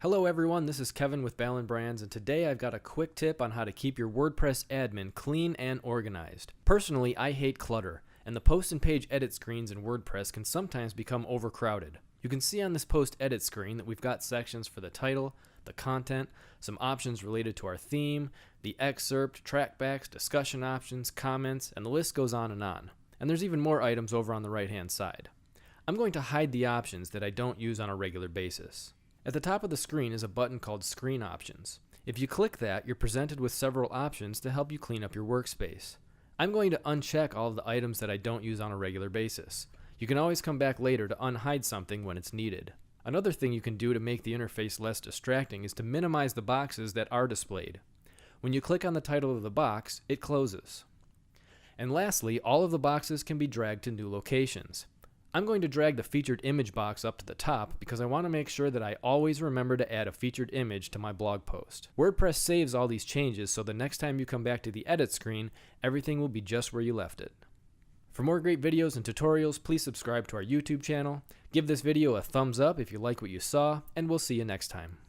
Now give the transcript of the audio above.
Hello everyone, this is Kevin with Ballin Brands, and today I've got a quick tip on how to keep your WordPress admin clean and organized. Personally, I hate clutter, and the post and page edit screens in WordPress can sometimes become overcrowded. You can see on this post edit screen that we've got sections for the title, the content, some options related to our theme, the excerpt, trackbacks, discussion options, comments, and the list goes on. And there's even more items over on the right hand side. I'm going to hide the options that I don't use on a regular basis. At the top of the screen is a button called Screen Options. If you click that, you're presented with several options to help you clean up your workspace. I'm going to uncheck all of the items that I don't use on a regular basis. You can always come back later to unhide something when it's needed. Another thing you can do to make the interface less distracting is to minimize the boxes that are displayed. When you click on the title of the box, it closes. And lastly, all of the boxes can be dragged to new locations. I'm going to drag the featured image box up to the top because I want to make sure that I always remember to add a featured image to my blog post. WordPress saves all these changes so the next time you come back to the edit screen, everything will be just where you left it. For more great videos and tutorials, please subscribe to our YouTube channel. Give this video a thumbs up if you like what you saw, and we'll see you next time.